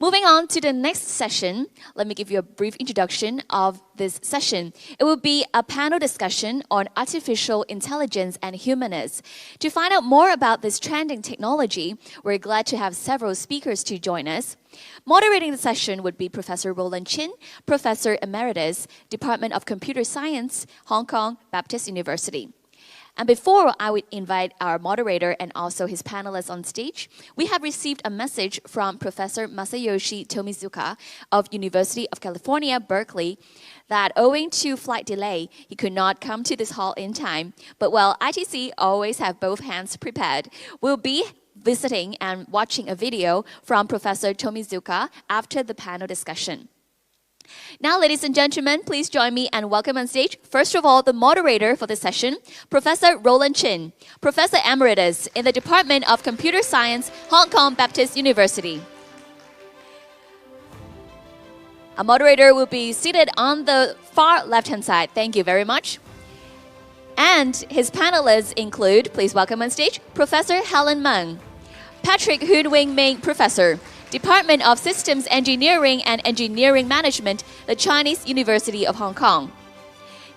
Moving on to the next session, let me give you a brief introduction of this session. It will be a panel discussion on artificial intelligence and humanness. To find out more about this trending technology, we're glad to have several speakers to join us. Moderating the session would be Professor Roland Chin, Professor Emeritus, Department of Computer Science, Hong Kong Baptist University. And before I would invite our moderator and also his panelists on stage, we have received a message from Professor Masayoshi Tomizuka of University of California, Berkeley, that owing to flight delay, he could not come to this hall in time. But while ITC always have both hands prepared, we'll be visiting and watching a video from Professor Tomizuka after the panel discussion. Now, ladies and gentlemen, please join me and welcome on stage, first of all, the moderator for this session, Professor Roland Chin, Professor Emeritus in the Department of Computer Science, Hong Kong Baptist University. Our moderator will be seated on the far left-hand side. Thank you very much. And his panelists include, please welcome on stage, Professor Helen Meng, Patrick Hoon Wing Ming Professor, Department of Systems Engineering and Engineering Management, the Chinese University of Hong Kong.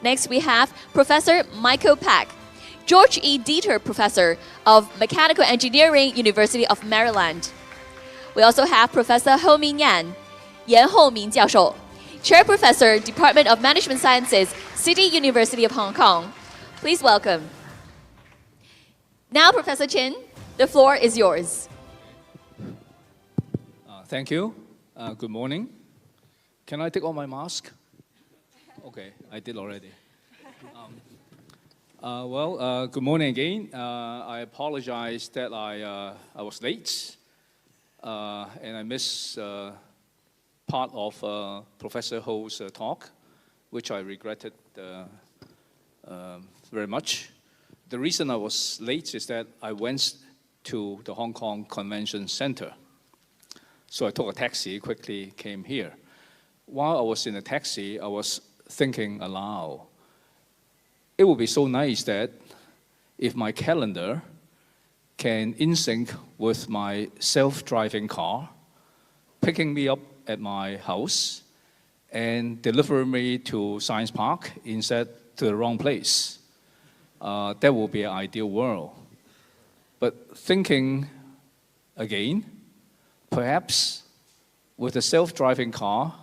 Next, we have Professor Michael Pack, George E. Dieter Professor of Mechanical Engineering, University of Maryland. We also have Professor Ho Ming Yan, Yan Houming 教授, Chair Professor, Department of Management Sciences, City University of Hong Kong. Please welcome. Now, Professor Chin, the floor is yours. Thank you. Good morning. Can I take off my mask? Okay, I did already. Good morning again. I apologize that I was late and I missed part of Professor Ho's talk, which I regretted very much. The reason I was late is that I went to the Hong Kong Convention Center. So I took a taxi, quickly came here. While I was in the taxi, I was thinking aloud. It would be so nice that if my calendar can in sync with my self-driving car, picking me up at my house and deliver me to Science Park instead to the wrong place. That would be an ideal world. But thinking again, perhaps with a self-driving car,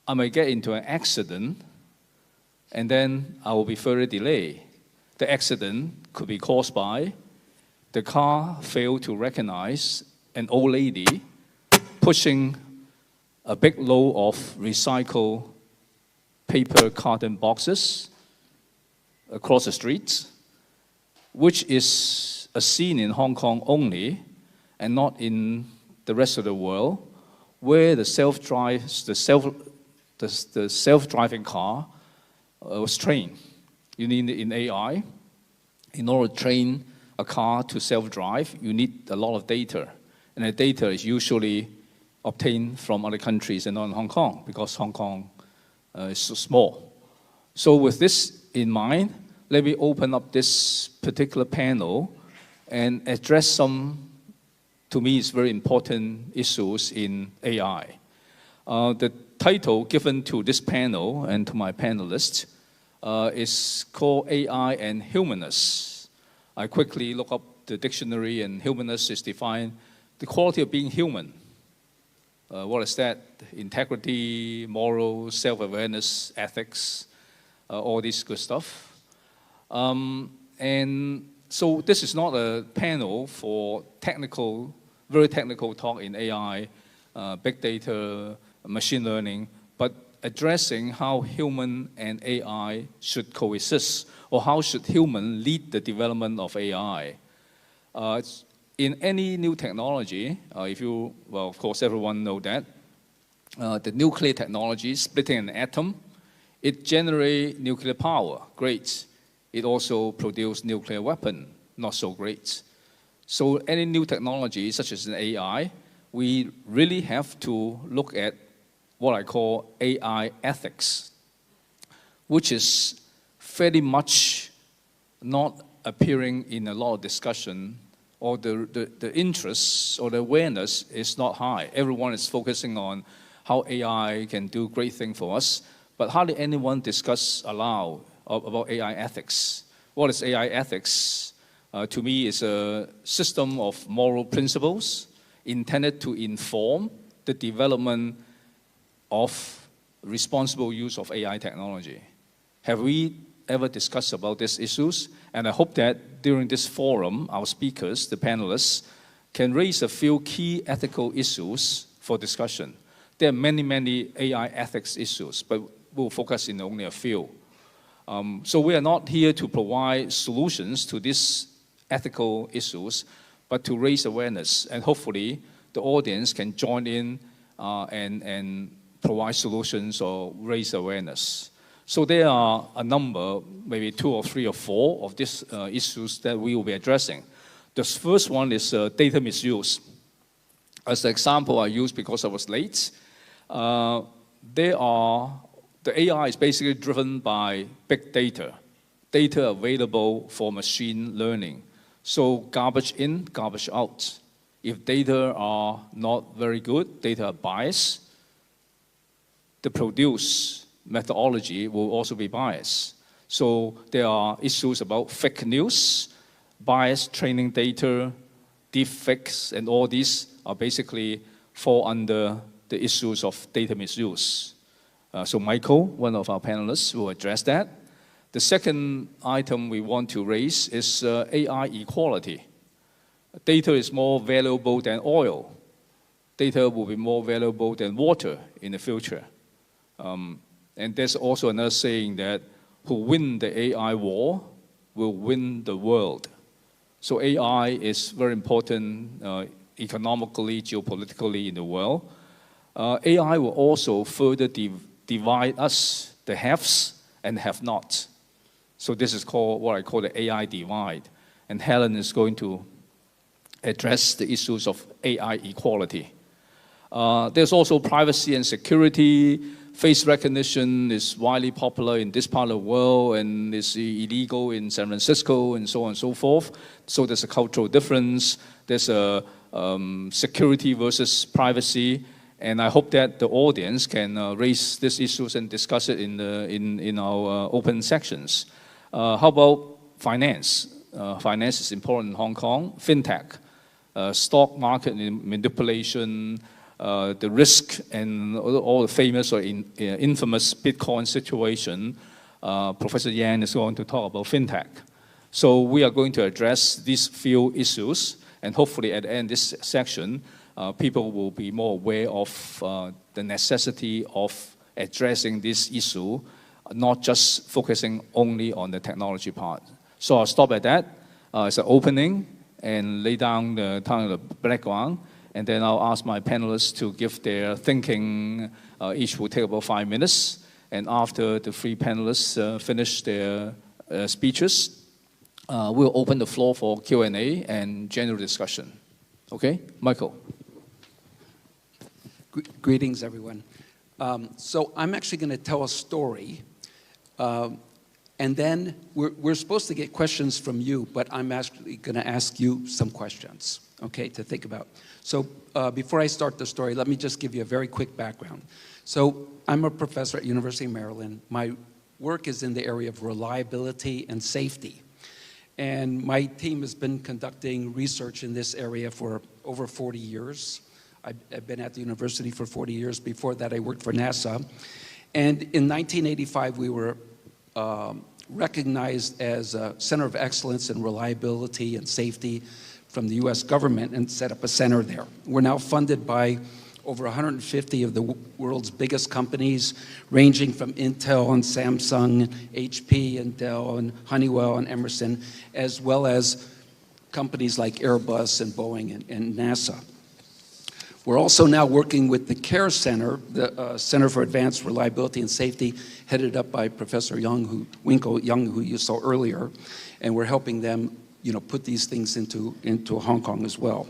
I may get into an accident and then I will be further delayed. The accident could be caused by the car failed to recognize an old lady pushing a big load of recycled paper carton boxes across the street, which is a scene in Hong Kong only and not in the rest of the world, where the self-driving car was trained. You need in AI, in order to train a car to self-drive, you need a lot of data, and the data is usually obtained from other countries and not in Hong Kong because Hong Kong is so small. So with this in mind, let me open up this particular panel and address some, to me, it's very important issues in AI. The title given to this panel and to my panelists is called AI and Humanness. I quickly look up the dictionary, and humanness is defined the quality of being human. What is that? Integrity, morals, self-awareness, ethics, all this good stuff. And so this is not a panel for very technical talk in AI, big data, machine learning, but addressing how human and AI should coexist, or how should human lead the development of AI. In any new technology, of course everyone knows that, the nuclear technology, splitting an atom, it generates nuclear power, great. It also produces nuclear weapon, not so great. So any new technology, such as an AI, we really have to look at what I call AI ethics, which is fairly much not appearing in a lot of discussion or the interest or the awareness is not high. Everyone is focusing on how AI can do great things for us, but hardly anyone discuss aloud about AI ethics. What is AI ethics? To me, it's a system of moral principles intended to inform the development of responsible use of AI technology. Have we ever discussed about these issues? And I hope that during this forum, our speakers, the panelists, can raise a few key ethical issues for discussion. There are many, many AI ethics issues, but we'll focus in only a few. So we are not here to provide solutions to these ethical issues, but to raise awareness. And hopefully, the audience can join in and provide solutions or raise awareness. So there are a number, maybe 2 or 3 or 4 of these issues that we will be addressing. The first one is data misuse. As an example I used because I was late, the AI is basically driven by big data available for machine learning. So garbage in, garbage out. If data are not very good, data are biased, the produce methodology will also be biased. So there are issues about fake news, biased training data, deepfakes, and all these are basically fall under the issues of data misuse. So Michael, one of our panelists, will address that. The second item we want to raise is AI equality. Data is more valuable than oil. Data will be more valuable than water in the future. And there's also another saying that who win the AI war will win the world. So AI is very important economically, geopolitically in the world. AI will also further divide us, the haves and have-nots. So this is called what I call the AI divide. And Helen is going to address the issues of AI equality. There's also privacy and security. Face recognition is widely popular in this part of the world and is illegal in San Francisco and so on and so forth. So there's a cultural difference. There's a security versus privacy. And I hope that the audience can raise these issues and discuss it in our open sections. How about finance? Finance is important in Hong Kong. FinTech, stock market manipulation, the risk and all the famous or infamous Bitcoin situation. Professor Yan is going to talk about FinTech. So we are going to address these few issues, and hopefully at the end of this section, people will be more aware of the necessity of addressing this issue, not just focusing only on the technology part. So I'll stop at that. It's an opening and lay down the background. And then I'll ask my panelists to give their thinking. Each will take about 5 minutes. And after the 3 panelists finish their speeches, we'll open the floor for Q&A and general discussion. Okay? Michael. Greetings, everyone. So I'm actually going to tell a story. And then we're supposed to get questions from you, but I'm actually going to ask you some questions, okay, to think about. So before I start the story, let me just give you a very quick background. So I'm a professor at University of Maryland. My work is in the area of reliability and safety. And my team has been conducting research in this area for over 40 years. I've been at the university for 40 years. Before that, I worked for NASA. And in 1985, we were recognized as a center of excellence in reliability and safety from the US government and set up a center there. We're now funded by over 150 of the world's biggest companies, ranging from Intel and Samsung, HP and Dell and Honeywell and Emerson, as well as companies like Airbus and Boeing and NASA. We're also now working with the CARE Center, the Center for Advanced Reliability and Safety, headed up by Professor Winkle Young, who you saw earlier, and we're helping them, put these things into Hong Kong as well.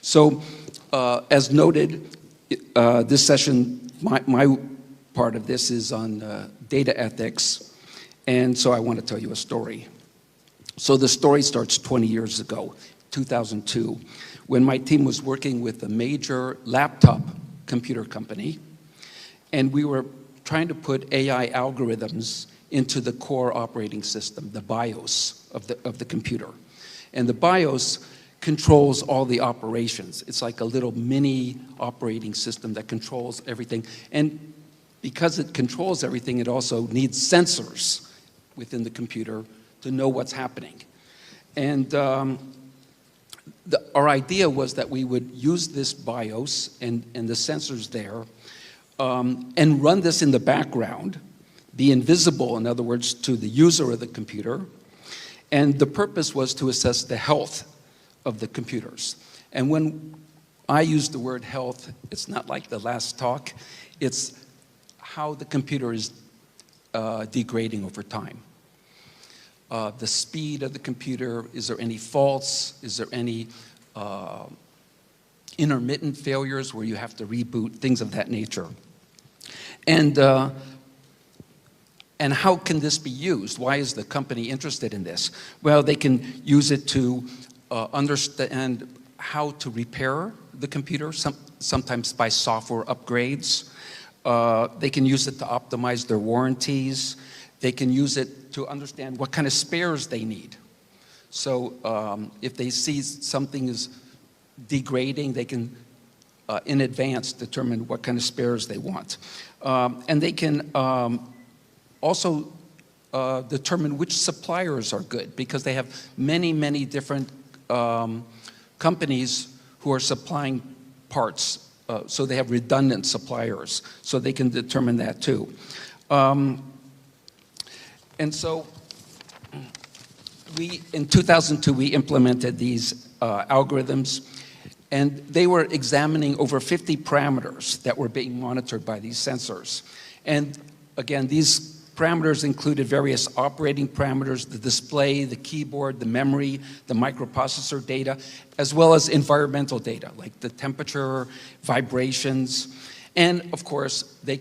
So, as noted, this session, my part of this is on data ethics, and so I want to tell you a story. So the story starts 20 years ago. 2002, when my team was working with a major laptop computer company, and we were trying to put AI algorithms into the core operating system, the BIOS of the computer. And the BIOS controls all the operations. It's like a little mini operating system that controls everything. And because it controls everything, it also needs sensors within the computer to know what's happening. And our idea was that we would use this BIOS and the sensors there and run this in the background, be invisible, in other words, to the user of the computer. And the purpose was to assess the health of the computers. And when I use the word health, it's not like the last talk. It's how the computer is degrading over time. The speed of the computer, is there any faults? Is there any intermittent failures where you have to reboot, things of that nature? And how can this be used? Why is the company interested in this? Well, they can use it to understand how to repair the computer, sometimes by software upgrades. They can use it to optimize their warranties. They can use it to understand what kind of spares they need. So if they see something is degrading, they can, in advance, determine what kind of spares they want. And they can also determine which suppliers are good, because they have many, many different companies who are supplying parts. So they have redundant suppliers, so they can determine that too. And so in 2002, we implemented these algorithms, and they were examining over 50 parameters that were being monitored by these sensors. And again, these parameters included various operating parameters, the display, the keyboard, the memory, the microprocessor data, as well as environmental data, like the temperature, vibrations. And of course, they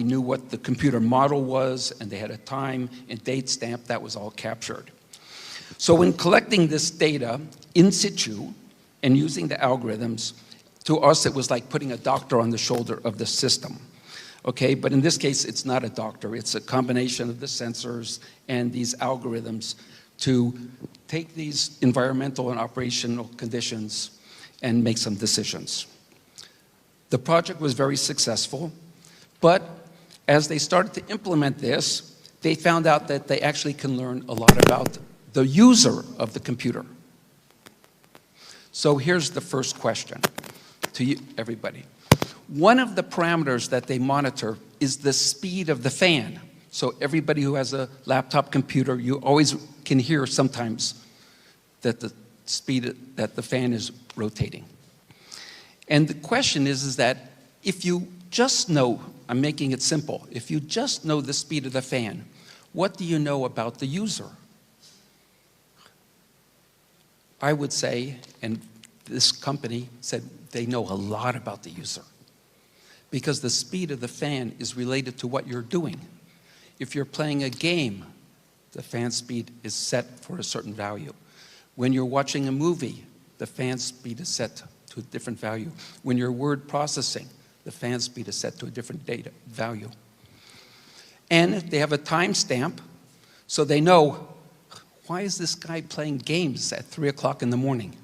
knew what the computer model was, and they had a time and date stamp that was all captured. So when collecting this data in situ and using the algorithms, to us it was like putting a doctor on the shoulder of the system. Okay, but in this case, it's not a doctor. It's a combination of the sensors and these algorithms to take these environmental and operational conditions and make some decisions. The project was very successful, but as they started to implement this, they found out that they actually can learn a lot about the user of the computer. So here's the first question to you, everybody. One of the parameters that they monitor is the speed of the fan. So everybody who has a laptop computer, you always can hear sometimes that the speed that the fan is rotating. And the question is that if you just know, I'm making it simple, if you just know the speed of the fan, what do you know about the user? I would say, and this company said they know a lot about the user, because the speed of the fan is related to what you're doing. If you're playing a game, the fan speed is set for a certain value. When you're watching a movie, the fan speed is set to a different value. When you're word processing, the fan speed is set to a different data value. And they have a timestamp, so they know, why is this guy playing games at 3 o'clock in the morning?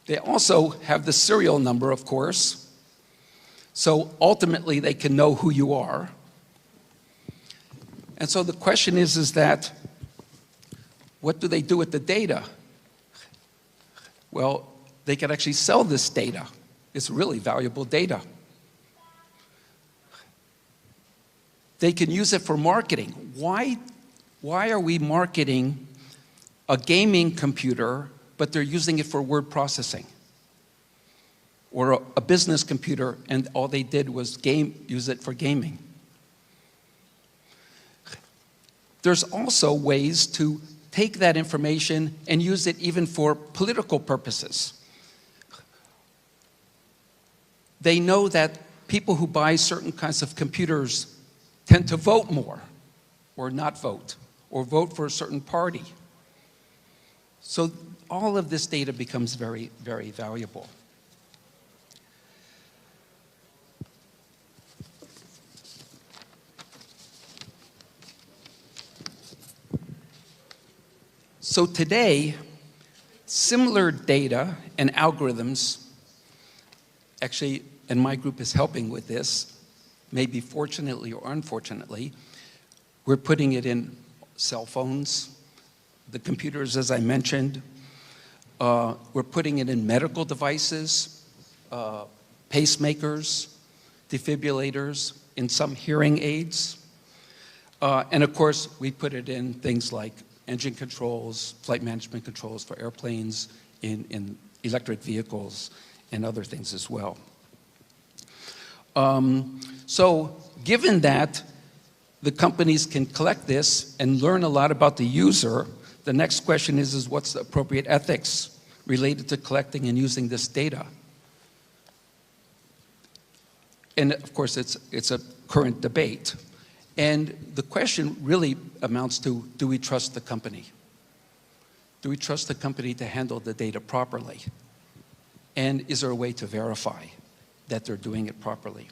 They also have the serial number, of course. So ultimately, they can know who you are. And so the question is that, what do they do with the data? Well, they can actually sell this data. It's really valuable data. They can use it for marketing. Why are we marketing a gaming computer, but they're using it for word processing? Or a business computer, and all they did was use it for gaming. There's also ways to take that information and use it even for political purposes. They know that people who buy certain kinds of computers tend to vote more, or not vote, or vote for a certain party. So all of this data becomes very, very valuable. So today, similar data and algorithms, actually, and my group is helping with this, maybe fortunately or unfortunately, we're putting it in cell phones, the computers, as I mentioned. We're putting it in medical devices, pacemakers, defibrillators, in some hearing aids. And of course, we put it in things like engine controls, flight management controls for airplanes, in electric vehicles, and other things as well. So given that the companies can collect this and learn a lot about the user, the next question is what's the appropriate ethics related to collecting and using this data? And of course, it's a current debate. And the question really amounts to, do we trust the company? Do we trust the company to handle the data properly? And is there a way to verify that they're doing it properly?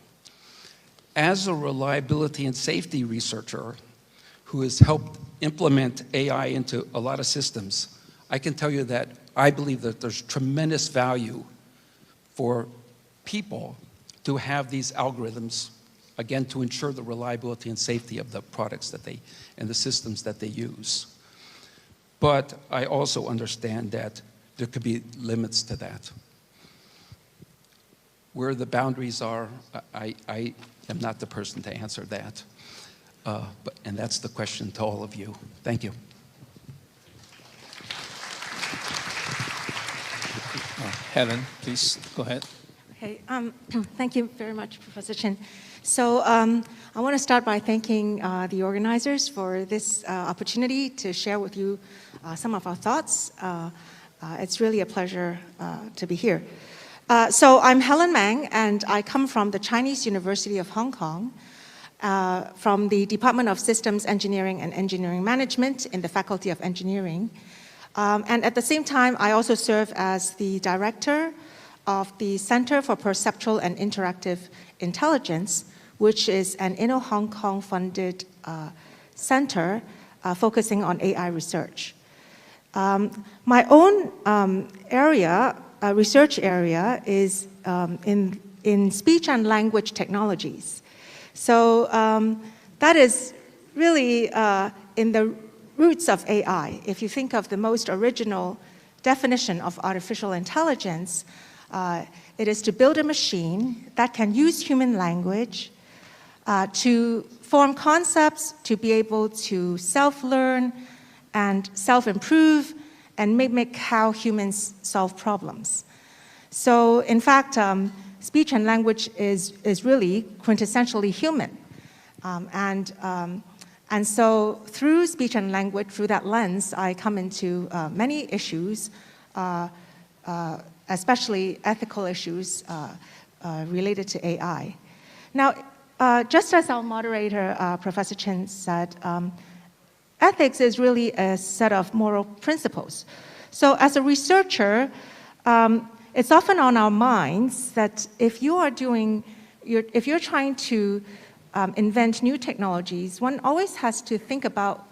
As a reliability and safety researcher who has helped implement AI into a lot of systems, I can tell you that I believe that there's tremendous value for people to have these algorithms, again, to ensure the reliability and safety of the products that they, and the systems that they use. But I also understand that there could be limits to that. Where the boundaries are, I am not the person to answer that. And that's the question to all of you. Thank you. Helen, please go ahead. Okay, thank you very much, Professor Chin. So I want to start by thanking the organizers for this opportunity to share with you some of our thoughts. It's really a pleasure to be here. So I'm Helen Meng, and I come from the Chinese University of Hong Kong, from the Department of Systems Engineering and Engineering Management in the Faculty of Engineering. And at the same time, I also serve as the director of the Center for Perceptual and Interactive Intelligence, which is an Inno-Hong Kong funded center focusing on AI research. My own research area is in speech and language technologies. So that is really in the roots of AI. If you think of the most original definition of artificial intelligence, it is to build a machine that can use human language to form concepts, to be able to self-learn and self-improve and mimic how humans solve problems. So in fact, speech and language is really quintessentially human. And so through speech and language, through that lens, I come into many issues, especially ethical issues related to AI. Now, just as our moderator, Professor Chin, said, ethics is really a set of moral principles. So as a researcher, it's often on our minds that if you're trying to invent new technologies, one always has to think about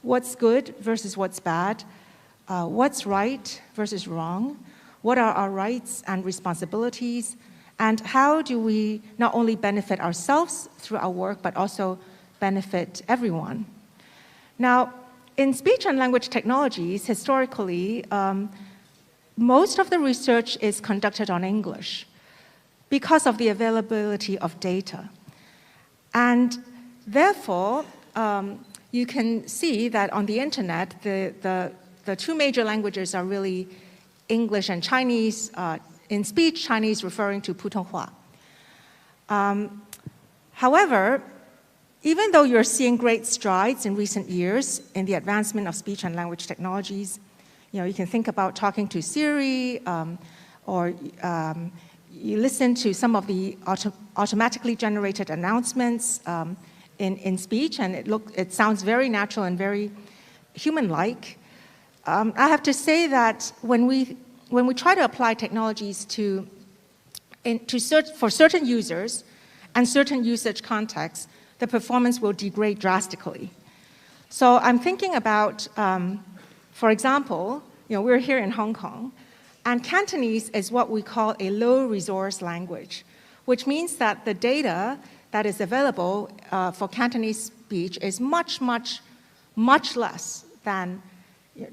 what's good versus what's bad, what's right versus wrong, what are our rights and responsibilities, and how do we not only benefit ourselves through our work, but also benefit everyone. Now, in speech and language technologies, historically, most of the research is conducted on English because of the availability of data. And therefore, you can see that on the internet, the two major languages are really English and Chinese. In speech, Chinese referring to 普通话. However, even though you're seeing great strides in recent years in the advancement of speech and language technologies, you can think about talking to Siri, or you listen to some of the automatically generated announcements in speech, and it sounds very natural and very human-like. I have to say that when we try to apply technologies for certain users and certain usage contexts, the performance will degrade drastically. So I'm thinking about, for example, we're here in Hong Kong, and Cantonese is what we call a low-resource language, which means that the data that is available for Cantonese speech is much, much, much less than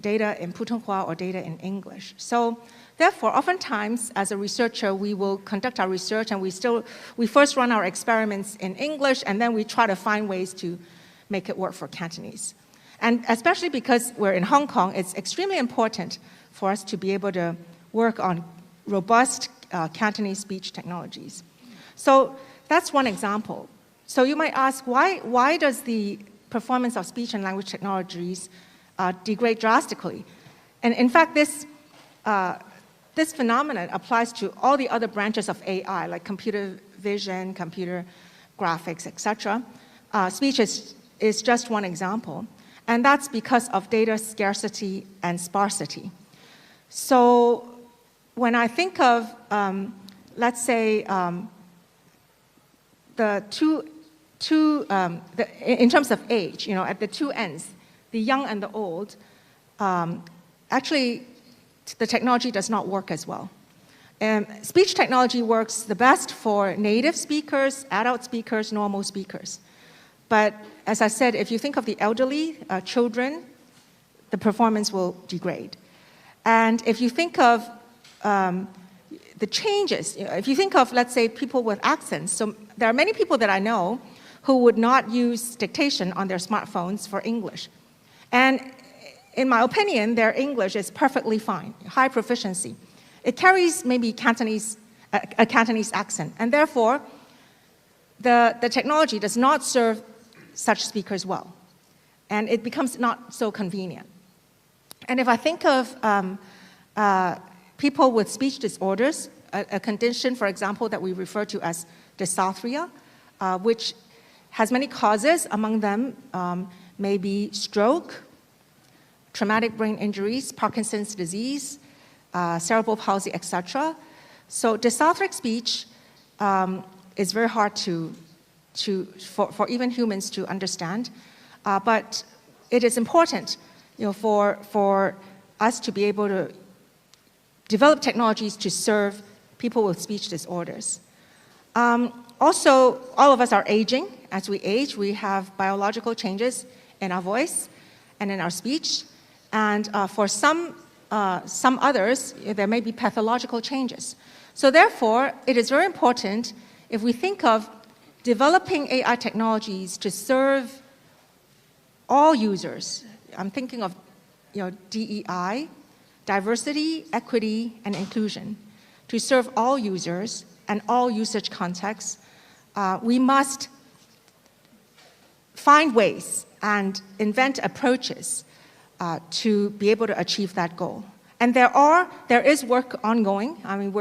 data in Putonghua or data in English. So therefore, oftentimes, as a researcher, we will conduct our research and we first run our experiments in English, and then we try to find ways to make it work for Cantonese. And especially because we're in Hong Kong, it's extremely important for us to be able to work on robust Cantonese speech technologies. So that's one example. So you might ask, why does the performance of speech and language technologies degrade drastically? And in fact, this phenomenon applies to all the other branches of AI, like computer vision, computer graphics, etc. Speech is just one example. And that's because of data scarcity and sparsity. So when I think of, let's say, in terms of age, at the two ends, the young and the old, actually, the technology does not work as well. Speech technology works the best for native speakers, adult speakers, normal speakers. But as I said, if you think of the elderly, children, the performance will degrade. And if you think of the changes, if you think of, let's say, people with accents, so there are many people that I know who would not use dictation on their smartphones for English. And in my opinion, their English is perfectly fine, high proficiency. It carries maybe a Cantonese accent, and therefore, the technology does not serve such speakers well, and it becomes not so convenient. And if I think of people with speech disorders, a condition, for example, that we refer to as dysarthria, which has many causes. Among them may be stroke, traumatic brain injuries, Parkinson's disease, cerebral palsy, etc. So dysarthric speech is very hard for even humans to understand, but it is important, for us to be able to develop technologies to serve people with speech disorders. Also, all of us are aging. As we age, we have biological changes in our voice and in our speech, and for some others, there may be pathological changes. So therefore, it is very important if we think of developing AI technologies to serve all users. I'm thinking of DEI, diversity, equity, and inclusion. To serve all users and all usage contexts, we must find ways and invent approaches to be able to achieve that goal. And there is work ongoing. I mean,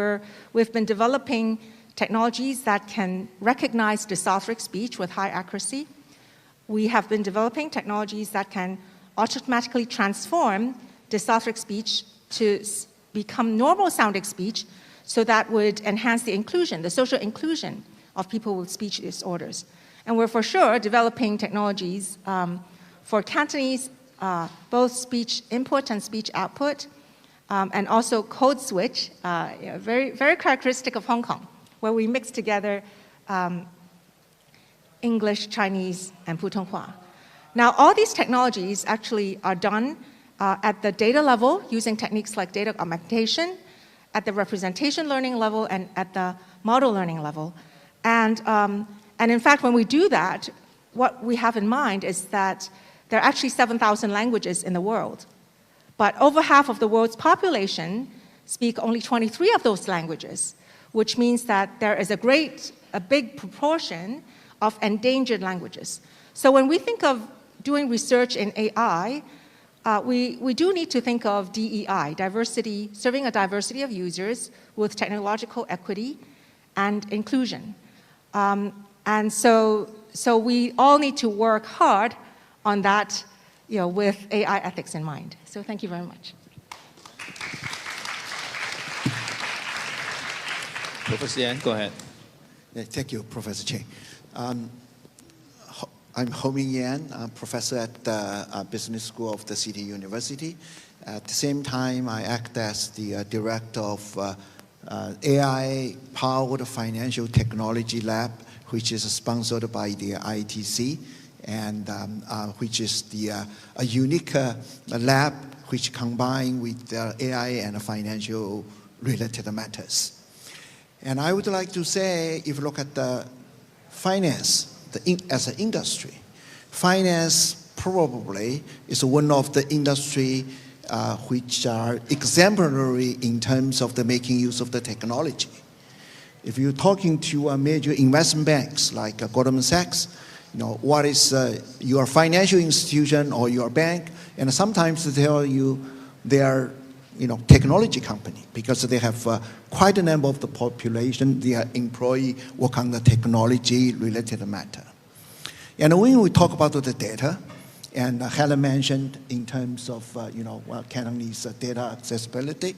we've been developing technologies that can recognize dysarthric speech with high accuracy. We have been developing technologies that can automatically transform dysarthric speech to become normal sounding speech, so that would enhance the inclusion, the social inclusion of people with speech disorders. And we're for sure developing technologies for Cantonese, both speech input and speech output, and also code switch, very, very characteristic of Hong Kong, where we mix together English, Chinese, and Putonghua. Now, all these technologies actually are done at the data level using techniques like data augmentation, at the representation learning level, and at the model learning level. And in fact, when we do that, what we have in mind is that there are actually 7,000 languages in the world. But over half of the world's population speak only 23 of those languages, which means that there is a big proportion of endangered languages. So when we think of doing research in AI, we do need to think of DEI, diversity, serving a diversity of users with technological equity and inclusion. And so we all need to work hard on that with AI ethics in mind. So thank you very much. Professor Yan, go ahead. Yeah, thank you, Professor Cheng. I'm Ho-Ming Yan. I'm professor at the Business School of the City University. At the same time, I act as the director of AI-powered financial technology lab, which is sponsored by the ITC, and which is a unique lab which combines with AI and financial related matters. And I would like to say, if you look at the finance as an industry, finance probably is one of the industry which are exemplary in terms of the making use of the technology. If you're talking to major investment banks like Goldman Sachs, what is your financial institution or your bank, and sometimes they tell you they are technology company because they have quite a number of the population, their employee work on the technology related matter. And when we talk about the data, and Helen mentioned in terms of Cantonese data accessibility,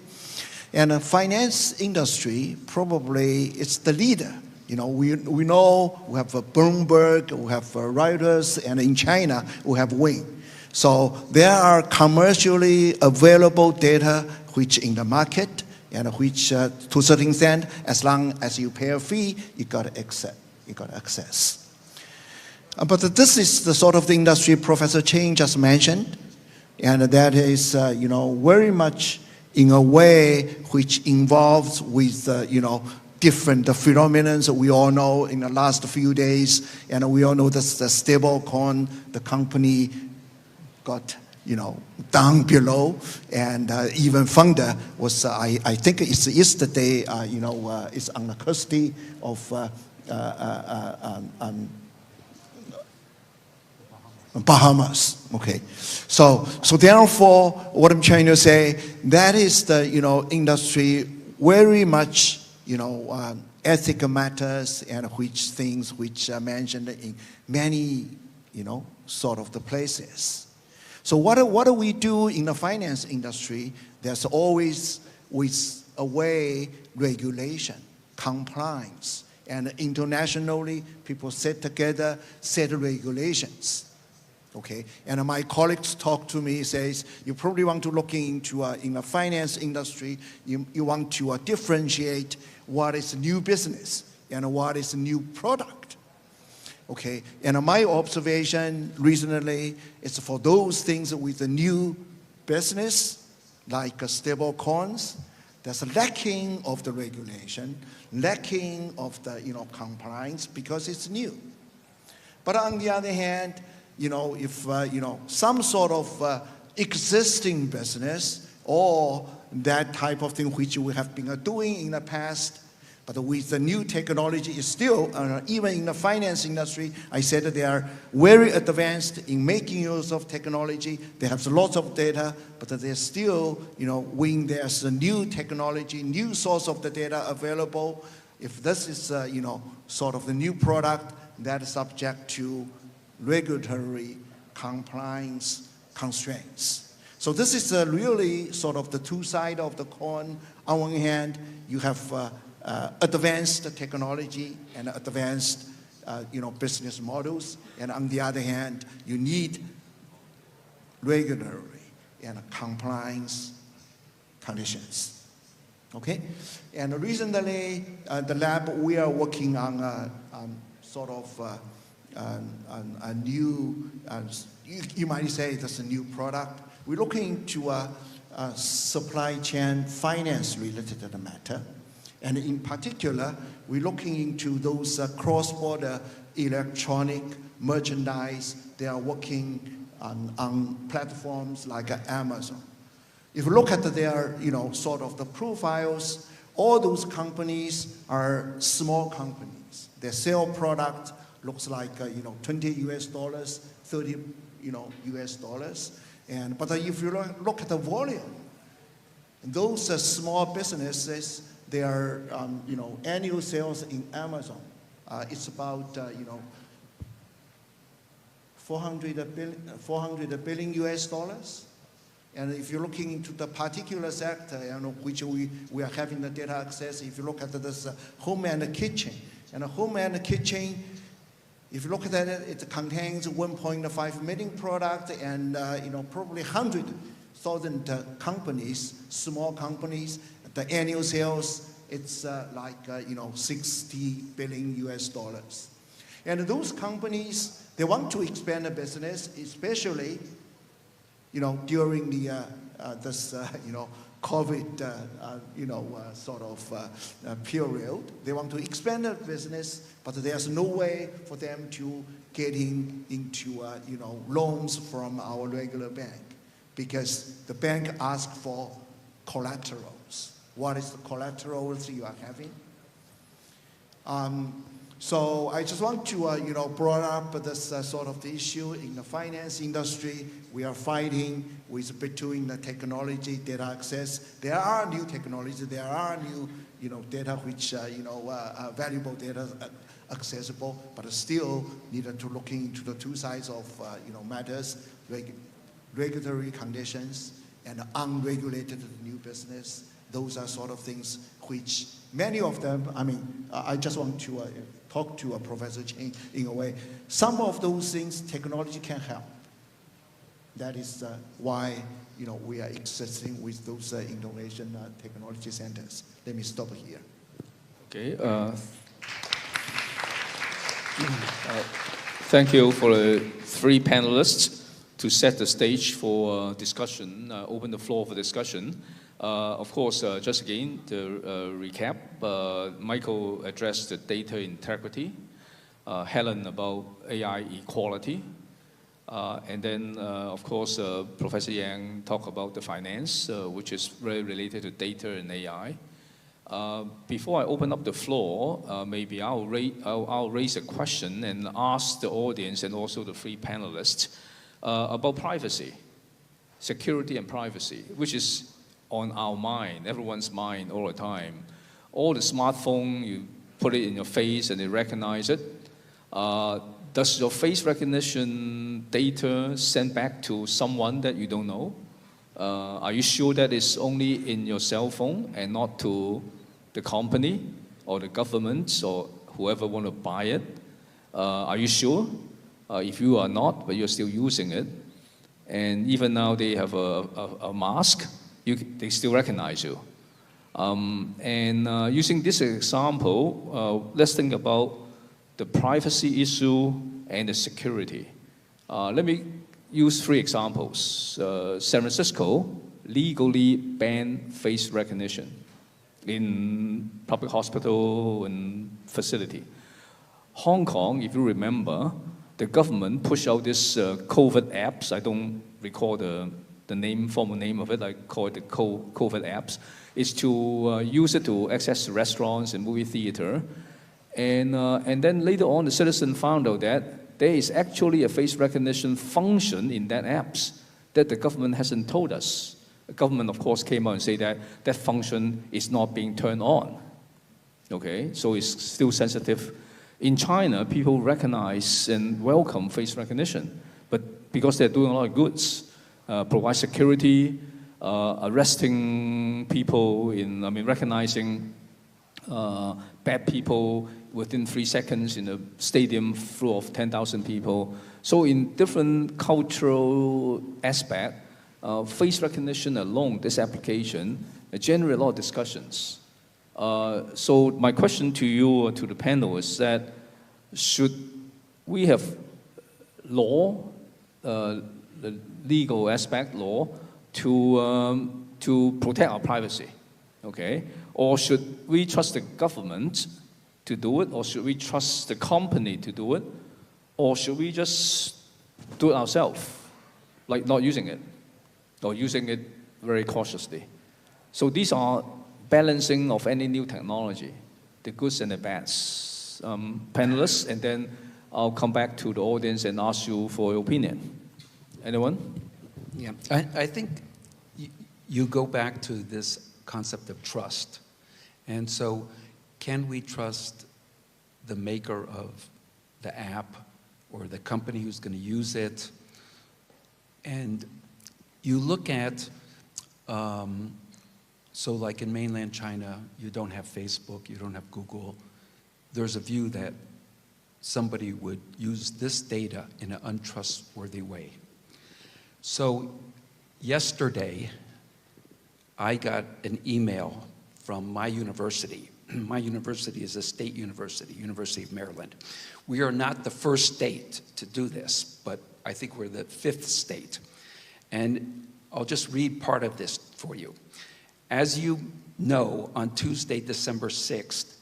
and the finance industry probably is the leader. We know we have Bloomberg, we have Reuters, and in China we have Wing. So there are commercially available data which in the market and which to a certain extent, as long as you pay a fee, you got access. But this is the sort of the industry Professor Cheng just mentioned, and that is very much in a way which involves with different phenomena we all know in the last few days, and we all know that the stable coin, the company got down below, and even founder was I think it's yesterday is on the custody of Bahamas. Okay, so therefore, what I'm trying to say, that is the industry very much ethical matters and which things which are mentioned in many sort of the places. So what do we do in the finance industry? There's always with a way regulation, compliance, and internationally people sit together, set regulations. Okay, and my colleagues talk to me, says, you probably want to look into, in the finance industry, you want to differentiate what is new business and what is new product. Okay, and my observation recently is for those things with the new business, like stable coins, there's a lacking of the regulation, lacking of the compliance because it's new. But on the other hand, if some sort of existing business or that type of thing which we have been doing in the past, but with the new technology is still, even in the finance industry, I said that they are very advanced in making use of technology. They have lots of data, but they're still, when there's a new technology, new source of the data available, if this is, sort of the new product that is subject to regulatory compliance constraints. So this is really sort of the two sides of the coin. On one hand, you have advanced technology and advanced business models, and on the other hand, you need regulatory and compliance conditions. Okay, and recently, the lab we are working on sort of a new, you might say that's a new product. We're looking into a supply chain finance related matter. And in particular, we're looking into those cross-border electronic merchandise. They are working on platforms like Amazon. If you look at their, sort of the profiles, all those companies are small companies. They sell product looks like $20 US, 30 US dollars. But if you look at the volume, those small businesses, their annual sales in Amazon, it's about 400 billion US dollars. And if you're looking into the particular sector, which we are having the data access, if you look at this home and kitchen, and home and kitchen, if you look at it, it contains 1.5 million products and probably 100,000 companies, small companies. The annual sales, it's like 60 billion US dollars. And those companies, they want to expand the business, especially during the this COVID sort of period. They want to expand their business, but there's no way for them to get into loans from our regular bank, because the bank asks for collaterals. What is the collaterals you are having? So I just want to brought up this sort of the issue in the finance industry. We are fighting between the technology, data access. There are new technologies. There are new data which valuable data accessible, but still needed to look into the two sides of matters, regulatory conditions and unregulated new business. Those are sort of things which many of them. I just want to talk to Professor Cheng in a way. Some of those things technology can help. That is why we are existing with those innovation technology centers. Let me stop here. Okay. Thank you for the three panelists to set the stage for discussion, open the floor for discussion. Of course, just again, to recap, Michael addressed the data integrity, Helen about AI equality, and then, of course, Professor Yang talked about the finance, which is very related to data and AI. Before I open up the floor, maybe I'll raise a question and ask the audience and also the three panelists about privacy, security and privacy, which is on our mind, everyone's mind all the time. All the smartphone, you put it in your face and they recognize it. Does your face recognition data send back to someone that you don't know? Are you sure that it's only in your cell phone and not to the company or the government or whoever want to buy it? Are you sure? If you are not, but you're still using it, and even now they have a mask, they still recognize you. Using this example, let's think about the privacy issue and the security. Let me use three examples. San Francisco legally banned face recognition in public hospital and facility. Hong Kong, if you remember, the government pushed out this COVID apps. I don't recall the formal name of it. I call it the COVID apps. It's to use it to access restaurants and movie theater. And then later on, the citizen found out that there is actually a face recognition function in that apps that the government hasn't told us. The government, of course, came out and said that that function is not being turned on. Okay, so it's still sensitive. In China, people recognize and welcome face recognition, but because they're doing a lot of goods, provide security, arresting people recognizing bad people within 3 seconds in a stadium full of 10,000 people. So in different cultural aspects, face recognition alone, this application, generates a lot of discussions. So my question to you, to the panel, is that should we have law, the legal aspect law, to protect our privacy, okay? Or should we trust the government to do it, or should we trust the company to do it, or should we just do it ourselves, like not using it, or using it very cautiously? So these are balancing of any new technology, the goods and the bads. Panelists, and then I'll come back to the audience and ask you for your opinion. Anyone? Yeah, I think you go back to this concept of trust. And so can we trust the maker of the app or the company who's going to use it. And you look at, so like in mainland China, you don't have Facebook, you don't have Google. There's a view that somebody would use this data in an untrustworthy way. So yesterday, I got an email from my university. My university is a state university, University of Maryland. We are not the first state to do this, but I think we're the 5th state. And I'll just read part of this for you. As you know, on Tuesday, December 6th,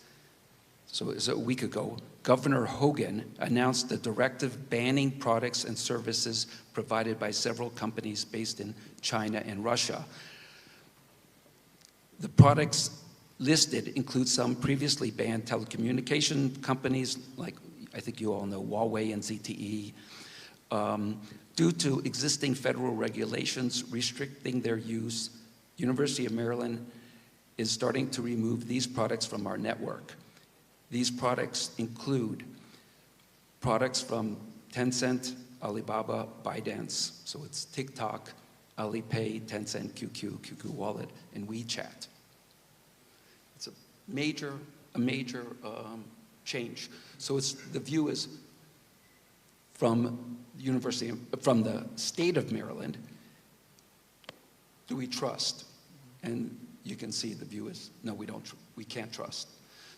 so it was a week ago, Governor Hogan announced a directive banning products and services provided by several companies based in China and Russia. The products listed include some previously banned telecommunication companies, like I think you all know Huawei and ZTE. Due to existing federal regulations restricting their use, University of Maryland is starting to remove these products from our network. These products include products from Tencent, Alibaba, ByteDance, so it's TikTok, Alipay, Tencent, QQ, QQ Wallet, and WeChat. It's a major change. So the view is from the state of Maryland, do we trust? And you can see the view is, no, we can't trust.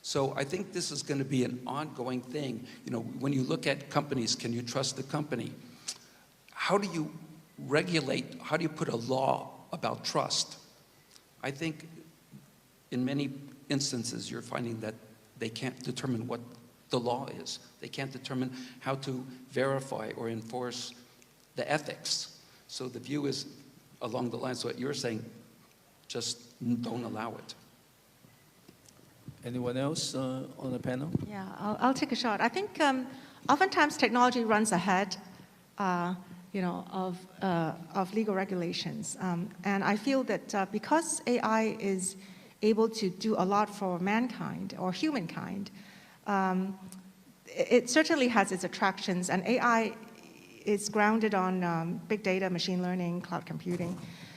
So I think this is going to be an ongoing thing. You know, when you look at companies, can you trust the company? How do you regulate, how do you put a law about trust? I think in many instances you're finding that they can't determine what the law is. They can't determine how to verify or enforce the ethics. So the view is along the lines of what you're saying, just don't allow it. Anyone else on the panel? Yeah, I'll take a shot. I think oftentimes technology runs ahead, of legal regulations, and I feel that because AI is able to do a lot for mankind or humankind, it certainly has its attractions, and AI is grounded on big data, machine learning, cloud computing.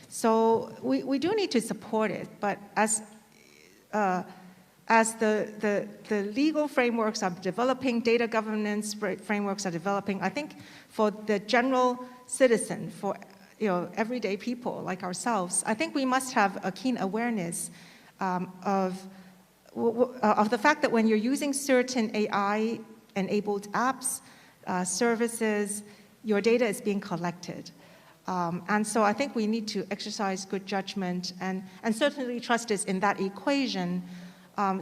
So we do need to support it, but as the legal frameworks are developing, data governance frameworks are developing, I think for the general citizen, for everyday people like ourselves, I think we must have a keen awareness of the fact that when you're using certain AI-enabled apps, services, your data is being collected. And so I think we need to exercise good judgment, and certainly trust is in that equation. I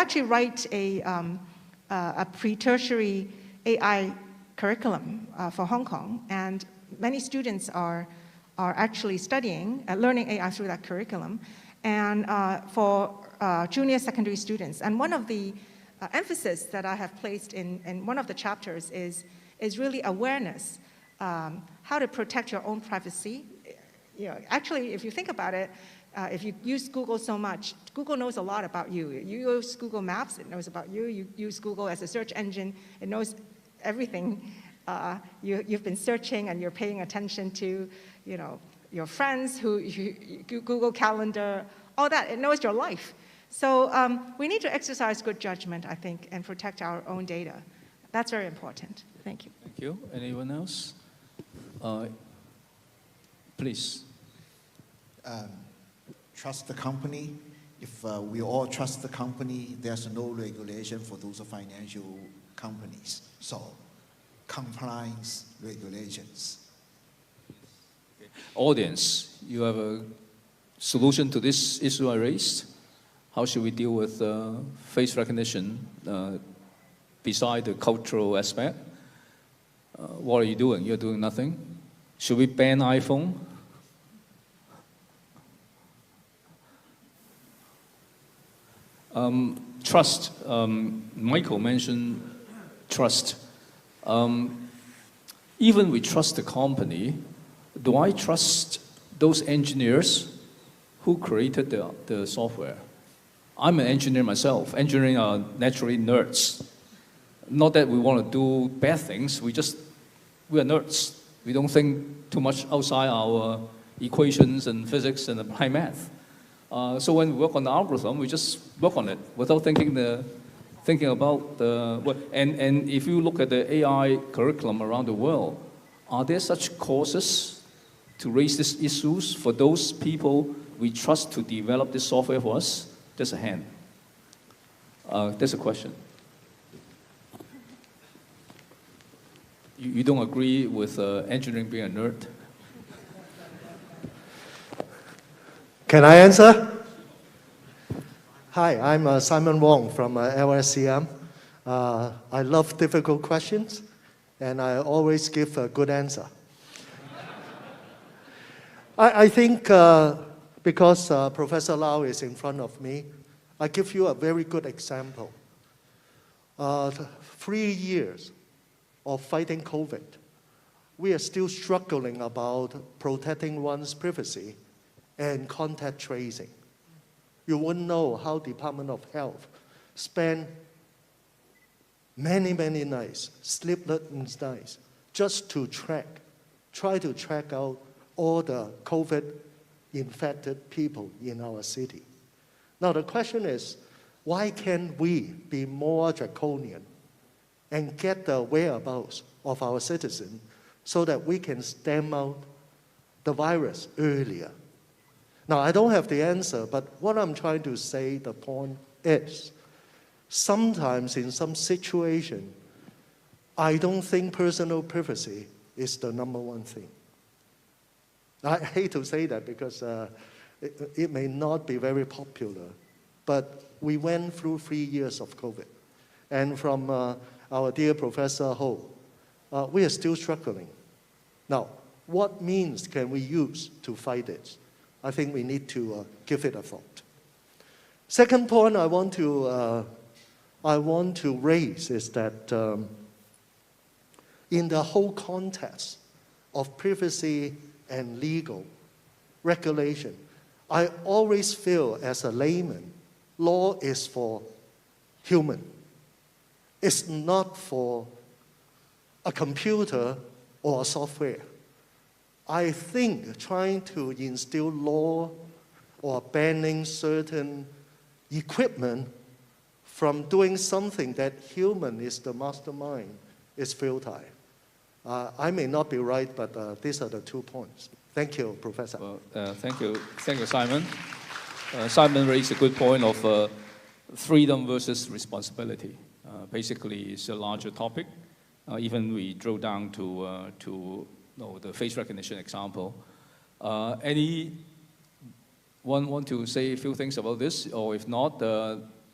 actually write a pre-tertiary AI curriculum for Hong Kong, and many students are actually studying, learning AI through that curriculum, and for junior secondary students. And one of the emphasis that I have placed in one of the chapters is really awareness, how to protect your own privacy. Actually, if you think about it, if you use Google so much, Google knows a lot about you. You use Google Maps, it knows about you. You use Google as a search engine, it knows everything. You've been searching and you're paying attention to, your friends, Google Calendar, all that. It knows your life. So we need to exercise good judgment, I think, and protect our own data. That's very important. Thank you. Thank you. Anyone else? Please. Trust the company. If we all trust the company, there's no regulation for those financial companies. So, compliance regulations. Audience, you have a solution to this issue I raised? How should we deal with face recognition beside the cultural aspect? What are you doing? You're doing nothing. Should we ban iPhone? Trust. Michael mentioned trust. Even we trust the company, do I trust those engineers who created the software? I'm an engineer myself. Engineering are naturally nerds. not that we want to do bad things, we are nerds. We don't think too much outside our equations and physics and applied math. So when we work on the algorithm, we just work on it without thinking about the, and if you look at the AI curriculum around the world, are there such courses to raise these issues for those people we trust to develop this software for us? There's a hand. There's a question. You don't agree with engineering being a nerd? Can I answer? Hi, I'm Simon Wong from LSCM. I love difficult questions, and I always give a good answer. I think because Professor Lau is in front of me, I give you a very good example. 3 years of fighting COVID, we are still struggling about protecting one's privacy and contact tracing. You wouldn't know how Department of Health spent many nights, sleepless nights, just to try to track out all the COVID-infected people in our city. Now the question is, why can't we be more draconian and get the whereabouts of our citizens so that we can stamp out the virus earlier? Now, I don't have the answer, but what I'm trying to say, the point is, sometimes in some situation, I don't think personal privacy is the #1 thing. I hate to say that because it may not be very popular, but we went through 3 years of COVID. And from our dear Professor Ho, we are still struggling. Now, what means can we use to fight it? I think we need to give it a thought. Second point I want to raise is that in the whole context of privacy and legal regulation, I always feel as a layman, law is for human. It's not for a computer or a software. I think trying to instill law or banning certain equipment from doing something that human is the mastermind is futile. I may not be right, but these are the 2 points. Thank you, Professor. Well, thank you, Simon. Simon raised a good point of freedom versus responsibility. Basically, it's a larger topic. Even we drill down to the face recognition example. Anyone want to say a few things about this? Or if not,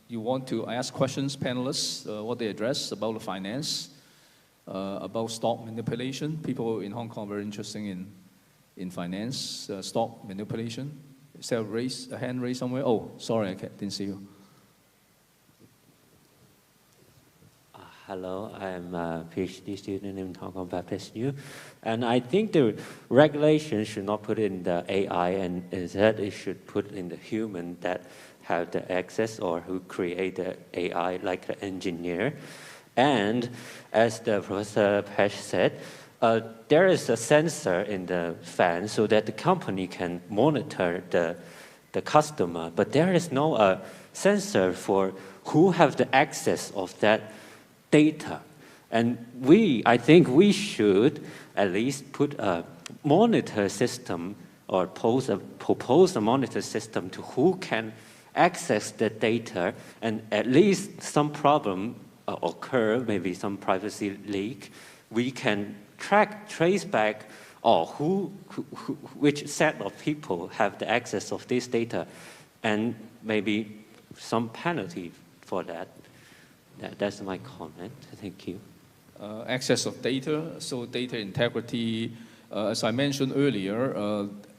you want to ask questions, panelists, what they address about the finance, about stock manipulation. People in Hong Kong are very interested in finance, stock manipulation. Is there a hand raised somewhere? Oh, sorry, I didn't see you. Hello, I'm a PhD student in Hong Kong Baptist U. And I think the regulation should not put in the AI, and instead it should put in the human that have the access or who create the AI, like the engineer. And as the Professor Pesh said, there is a sensor in the fan so that the company can monitor the customer, but there is no sensor for who have the access of that data. And I think we should at least put a monitor system or propose a monitor system to who can access the data, and at least some problem occur, maybe some privacy leak, we can trace back which set of people have the access of this data, and maybe some penalty for that. That's my comment. Thank you. Access of data, so data integrity. As I mentioned earlier,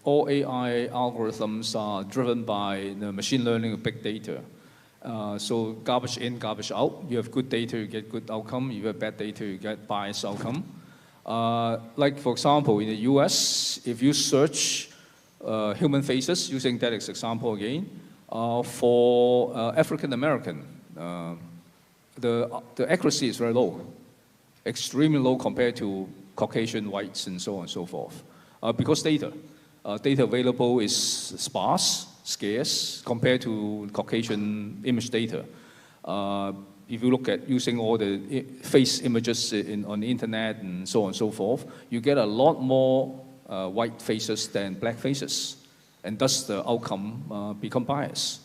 all AI algorithms are driven by the machine learning of big data. So garbage in, garbage out. You have good data, you get good outcome. You have bad data, you get biased outcome. Like, for example, in the US, if you search human faces, using that as example again, for African American the accuracy is very low, extremely low compared to Caucasian whites and so on and so forth. Because data available is sparse, scarce compared to Caucasian image data. If you look at using all the face images on the internet and so on and so forth, you get a lot more white faces than black faces, and thus the outcome become biased.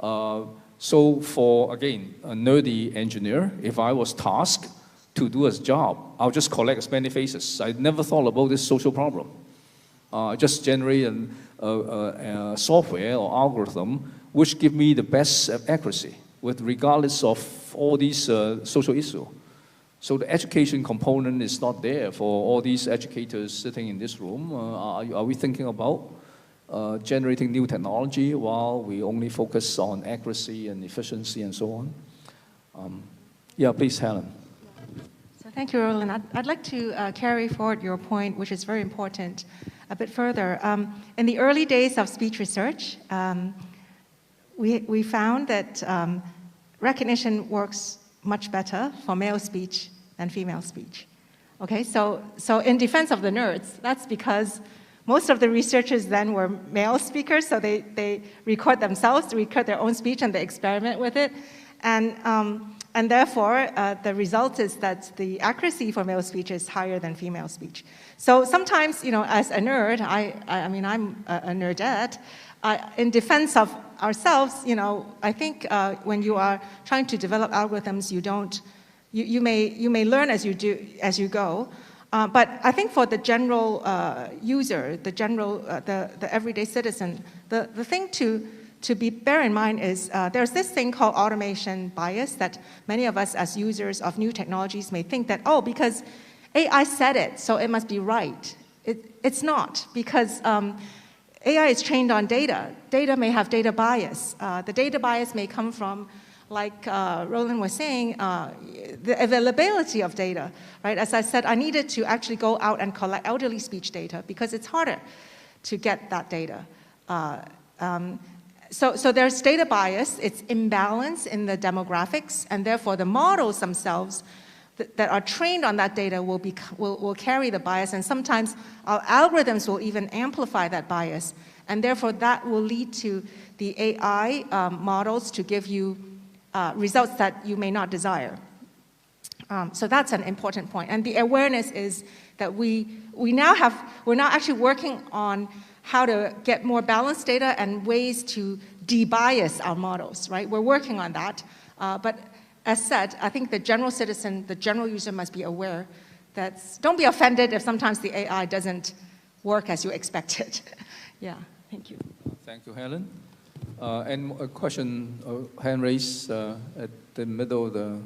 So for, again, a nerdy engineer, if I was tasked to do a job, I'll just collect as many faces. I never thought about this social problem. Just generate a software or algorithm which give me the best accuracy with regardless of all these social issues. So the education component is not there for all these educators sitting in this room. Are we thinking about generating new technology while we only focus on accuracy and efficiency and so on? Yeah, please, Helen. So thank you, Roland. I'd like to carry forward your point, which is very important, a bit further. In the early days of speech research, we found that recognition works much better for male speech than female speech. Okay, so in defense of the nerds, that's because most of the researchers then were male speakers, so they record themselves, record their own speech, and they experiment with it. And therefore, the result is that the accuracy for male speech is higher than female speech. So sometimes, as a nerd, I mean, I'm a nerdette, in defense of ourselves, I think when you are trying to develop algorithms, you may learn as you go. But I think for the general user, the everyday citizen, the thing to bear in mind is there's this thing called automation bias that many of us as users of new technologies may think that, oh, because AI said it, so it must be right. It's not, because AI is trained on data. Data may have data bias. The data bias may come from, like Roland was saying, the availability of data, right? As I said, I needed to actually go out and collect elderly speech data because it's harder to get that data. So there's data bias, it's imbalance in the demographics, and therefore the models themselves that are trained on that data will carry the bias, and sometimes our algorithms will even amplify that bias, and therefore that will lead to the AI models to give you results that you may not desire. So that's an important point. And the awareness is that we're now actually working on how to get more balanced data and ways to de-bias our models, right? We're working on that. But as said, I think the general citizen, the general user must be aware that don't be offended if sometimes the AI doesn't work as you expected. Yeah, thank you. Thank you, Helen. And a question, hand raised at the middle of the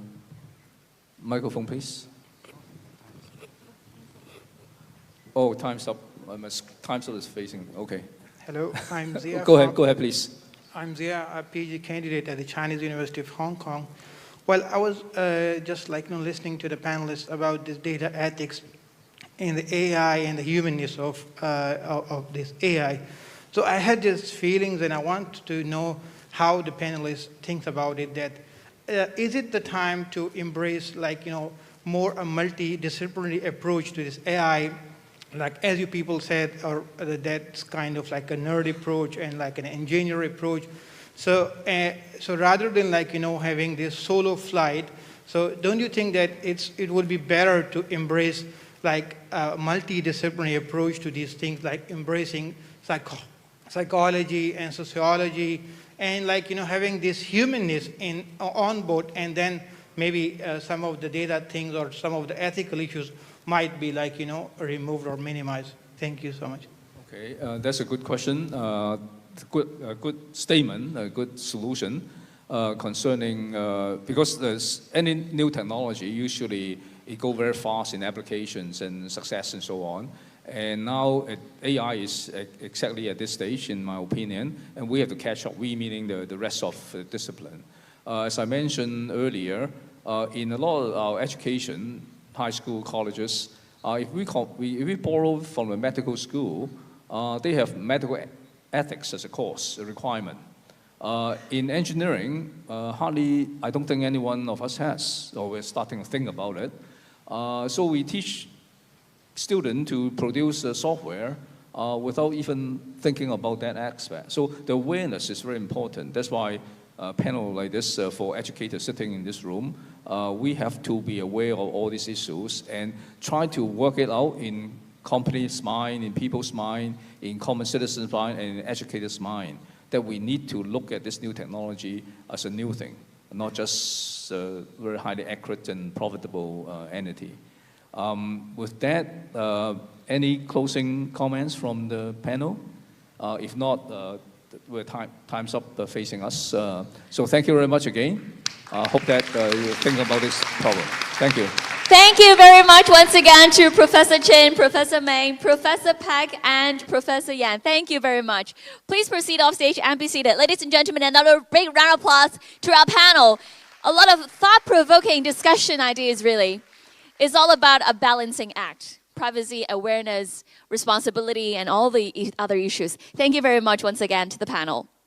microphone, please. Oh, time's up. Time's up is facing, okay. Hello, I'm Zia. Go ahead, please. I'm Zia, a PhD candidate at the Chinese University of Hong Kong. Well, I was just listening to the panelists about this data ethics and the AI and the humanness of this AI. So I had these feelings, and I want to know how the panelists think about it. That is it the time to embrace, more a multidisciplinary approach to this AI, like as you people said, or that's kind of like a nerd approach and like an engineer approach. So rather than having this solo flight, so don't you think that it would be better to embrace like a multidisciplinary approach to these things, like embracing psychology and sociology, and having this humanness on board, and then maybe some of the data things or some of the ethical issues might be removed or minimized. Thank you so much. Okay, that's a good question. Good statement, a good solution concerning, because there's any new technology, usually it goes very fast in applications and success and so on. And now AI is exactly at this stage, in my opinion, and we have to catch up, we meaning the rest of the discipline. As I mentioned earlier, in a lot of our education, high school, colleges, if we borrow from a medical school, they have medical ethics as a course, a requirement. In engineering, hardly, I don't think any one of us has, or we're starting to think about it. So we teach students to produce software without even thinking about that aspect. So the awareness is very important. That's why a panel like this for educators sitting in this room, we have to be aware of all these issues and try to work it out in companies' mind, in people's mind, in common citizens' mind, and in educators' mind, that we need to look at this new technology as a new thing, not just a very highly accurate and profitable entity. With that, any closing comments from the panel? If not, time's up facing us. So thank you very much again. Hope that you think about this problem. Thank you. Thank you very much once again to Professor Chen, Professor Meng, Professor Peck, and Professor Yan. Thank you very much. Please proceed off stage and be seated. Ladies and gentlemen, another big round of applause to our panel. A lot of thought-provoking discussion ideas, really. It's all about a balancing act. Privacy, awareness, responsibility, and all the other issues. Thank you very much once again to the panel.